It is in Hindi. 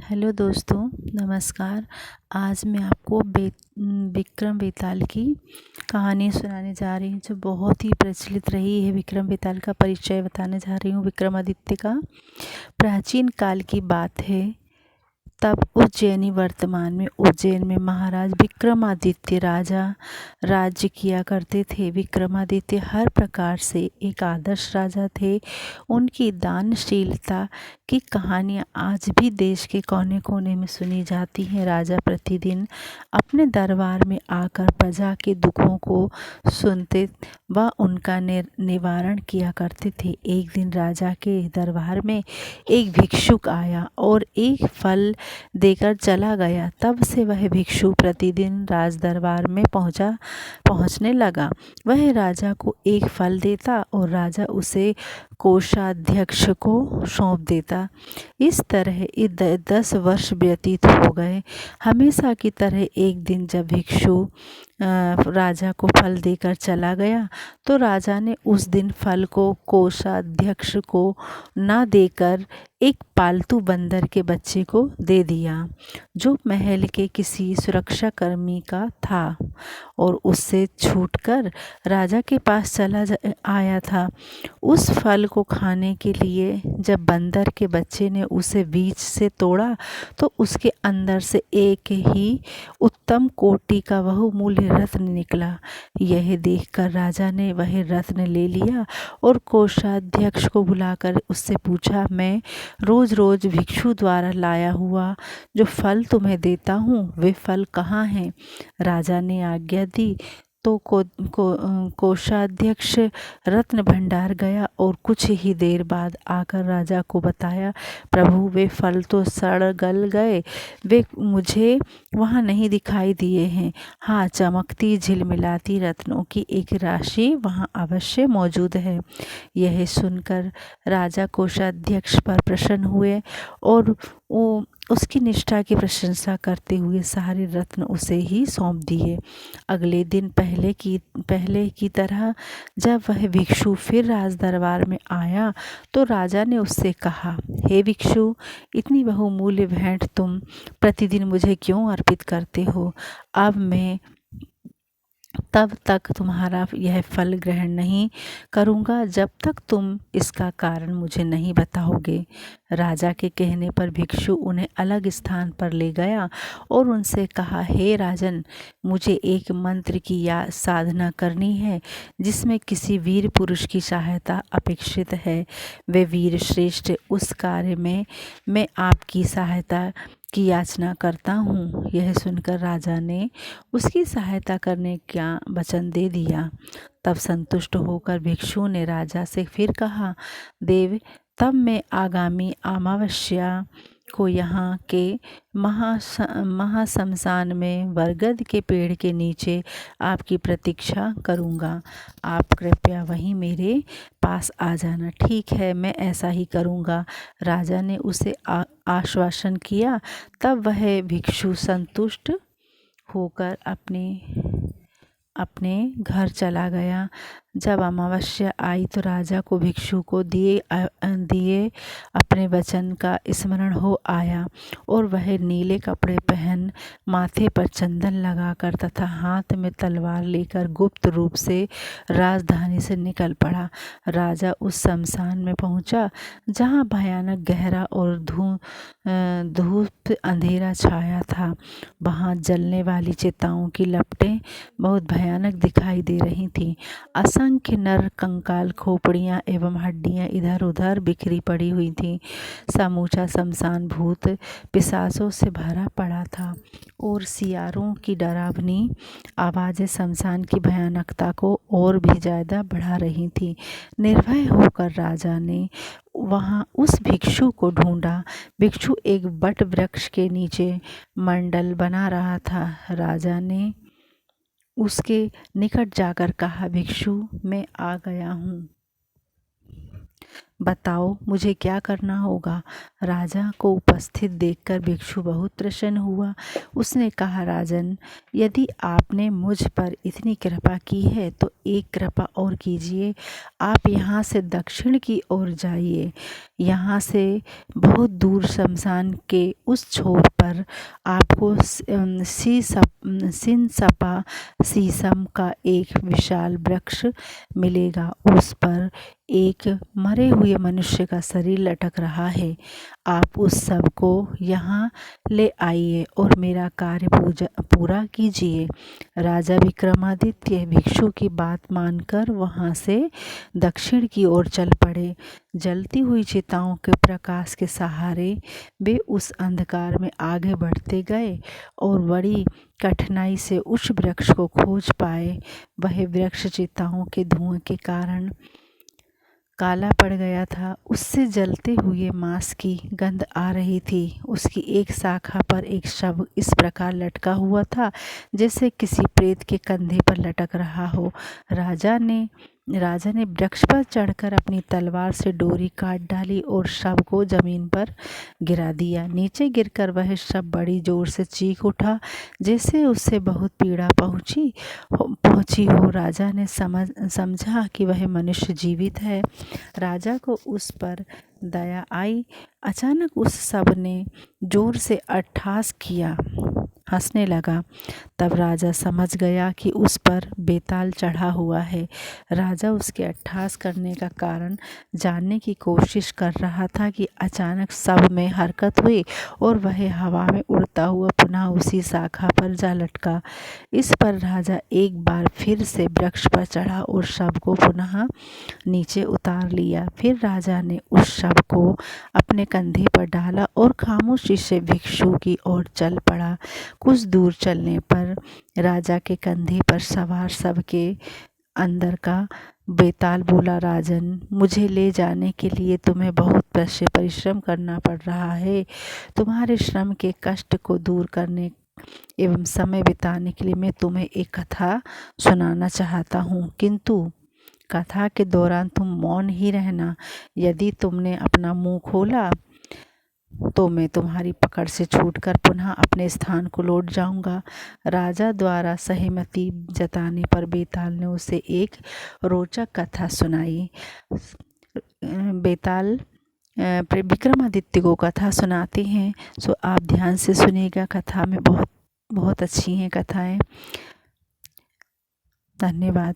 हेलो दोस्तों, नमस्कार। आज मैं आपको विक्रम बेताल की कहानी सुनाने जा रही हूँ जो बहुत ही प्रचलित रही है। विक्रम बेताल का परिचय बताने जा रही हूँ। विक्रमादित्य का प्राचीन काल की बात है। तब उज्जैनी, वर्तमान में उज्जैन में महाराज विक्रमादित्य राजा राज्य किया करते थे। विक्रमादित्य हर प्रकार से एक आदर्श राजा थे। उनकी दानशीलता की कहानियाँ आज भी देश के कोने कोने में सुनी जाती हैं। राजा प्रतिदिन अपने दरबार में आकर प्रजा के दुखों को सुनते व उनका निवारण किया करते थे। एक दिन राजा के दरबार में एक भिक्षुक आया और एक फल देकर चला गया। तब से वह भिक्षु प्रतिदिन राज दरबार में पहुंचने लगा। वह राजा को एक फल देता और राजा उसे कोषाध्यक्ष को सौंप देता। इस तरह 10 वर्ष व्यतीत हो गए। हमेशा की तरह एक दिन जब भिक्षु राजा को फल देकर चला गया तो राजा ने उस दिन फल को कोषाध्यक्ष को ना देकर एक पालतू बंदर के बच्चे को दे दिया, जो महल के किसी सुरक्षाकर्मी का था और उससे छूटकर राजा के पास चला आया था। उस फल को खाने के लिए जब बंदर के बच्चे ने उसे बीच से तोड़ा तो उसके अंदर से एक ही उत्तम कोटि का बहुमूल्य रत्न निकला। यह देखकर राजा ने वह रत्न ले लिया और कोषाध्यक्ष को बुलाकर उससे पूछा, मैं रोज रोज भिक्षु द्वारा लाया हुआ जो फल तुम्हें देता हूँ वे फल कहाँ हैं? राजा ने आज्ञा दी तो कोषाध्यक्ष रत्न भंडार गया और कुछ ही देर बाद आकर राजा को बताया, प्रभु वे फल तो सड़ गल गए, वे मुझे वहाँ नहीं दिखाई दिए हैं। हाँ, चमकती झिलमिलाती रत्नों की एक राशि वहाँ अवश्य मौजूद है। यह सुनकर राजा कोषाध्यक्ष पर प्रसन्न हुए और वो उसकी निष्ठा की प्रशंसा करते हुए सारे रत्न उसे ही सौंप दिए। अगले दिन पहले की तरह जब वह भिक्षु फिर राज दरबार में आया तो राजा ने उससे कहा, हे भिक्षु, इतनी बहुमूल्य भेंट तुम प्रतिदिन मुझे क्यों अर्पित करते हो? अब मैं तब तक तुम्हारा यह फल ग्रहण नहीं करूँगा जब तक तुम इसका कारण मुझे नहीं बताओगे। राजा के कहने पर भिक्षु उन्हें अलग स्थान पर ले गया और उनसे कहा, हे राजन, मुझे एक मंत्र की साधना करनी है जिसमें किसी वीर पुरुष की सहायता अपेक्षित है। वे वीर श्रेष्ठ उस कार्य में मैं आपकी सहायता की याचना करता हूँ। यह सुनकर राजा ने उसकी सहायता करने का वचन दे दिया। तब संतुष्ट होकर भिक्षु ने राजा से फिर कहा, देव, तब मैं आगामी अमावस्या को यहाँ के महाश्मशान में बरगद के पेड़ के नीचे आपकी प्रतीक्षा करूँगा। आप कृपया वहीं मेरे पास आ जाना। ठीक है, मैं ऐसा ही करूँगा। राजा ने उसे आश्वासन किया। तब वह भिक्षु संतुष्ट होकर अपने घर चला गया। जब अमावस्या आई तो राजा को भिक्षु को दिए अपने वचन का स्मरण हो आया और वह नीले कपड़े पहन, माथे पर चंदन लगाकर तथा हाथ में तलवार लेकर गुप्त रूप से राजधानी से निकल पड़ा। राजा उस शमशान में पहुंचा जहां भयानक गहरा और धूप अंधेरा छाया था। वहां जलने वाली चिताओं की लपटें बहुत भयानक दिखाई दे रही थीं। असंख्य नर कंकाल, खोपड़ियां एवं हड्डियां इधर उधर बिखरी पड़ी हुई थीं। समूचा शमशान भूत पिशाचों से भरा पड़ा था और सियारों की डरावनी आवाज़ें शमशान की भयानकता को और भी ज़्यादा बढ़ा रही थीं। निर्भय होकर राजा ने वहाँ उस भिक्षु को ढूंढा। भिक्षु एक बट वृक्ष के नीचे मंडल बना रहा था। राजा ने उसके निकट जाकर कहा, भिक्षु, मैं आ गया हूँ, बताओ मुझे क्या करना होगा। राजा को उपस्थित देखकर भिक्षु बहुत प्रसन्न हुआ। उसने कहा, राजन, यदि आपने मुझ पर इतनी कृपा की है तो एक कृपा और कीजिए। आप यहाँ से दक्षिण की ओर जाइए। यहाँ से बहुत दूर शमशान के उस छोर पर आपको सिनसपा शीशम का एक विशाल वृक्ष मिलेगा। उस पर एक मरे हुए मनुष्य का शरीर लटक रहा है। आप उस सब को यहाँ ले आइए और मेरा कार्य पूरा कीजिए। राजा विक्रमादित्य भिक्षु की बात मानकर वहाँ से दक्षिण की ओर चल पड़े। जलती हुई चिताओं के प्रकाश के सहारे वे उस अंधकार में आगे बढ़ते गए और बड़ी कठिनाई से उस वृक्ष को खोज पाए। वह वृक्ष चिताओं के धुएं के कारण काला पड़ गया था। उससे जलते हुए मांस की गंध आ रही थी। उसकी एक शाखा पर एक शव इस प्रकार लटका हुआ था जैसे किसी प्रेत के कंधे पर लटक रहा हो। राजा ने वृक्ष पर चढ़कर अपनी तलवार से डोरी काट डाली और शव को जमीन पर गिरा दिया। नीचे गिरकर वह शव बड़ी जोर से चीख उठा जैसे उससे बहुत पीड़ा पहुंची हो। राजा ने समझा कि वह मनुष्य जीवित है। राजा को उस पर दया आई। अचानक उस शव ने जोर से अट्टहास किया, हंसने लगा। तब राजा समझ गया कि उस पर बेताल चढ़ा हुआ है। राजा उसके अट्टहास करने का कारण जानने की कोशिश कर रहा था कि अचानक शव में हरकत हुई और वह हवा में उड़ता हुआ पुनः उसी शाखा पर जा लटका। इस पर राजा एक बार फिर से वृक्ष पर चढ़ा और शव को पुनः नीचे उतार लिया। फिर राजा ने उस शव को अपने कंधे पर डाला और खामोशी से भिक्षु की ओर चल पड़ा। कुछ दूर चलने पर राजा के कंधे पर सवार शव के अंदर का बेताल बोला, राजन, मुझे ले जाने के लिए तुम्हें बहुत परिश्रम करना पड़ रहा है। तुम्हारे श्रम के कष्ट को दूर करने एवं समय बिताने के लिए मैं तुम्हें एक कथा सुनाना चाहता हूँ, किंतु कथा के दौरान तुम मौन ही रहना। यदि तुमने अपना मुंह खोला तो मैं तुम्हारी पकड़ से छूटकर पुनः अपने स्थान को लौट जाऊंगा। राजा द्वारा सहमति जताने पर बेताल ने उसे एक रोचक कथा सुनाई। बेताल विक्रमादित्य को कथा सुनाते हैं, सो आप ध्यान से सुनिएगा। कथा में बहुत अच्छी हैं कथाएं। धन्यवाद।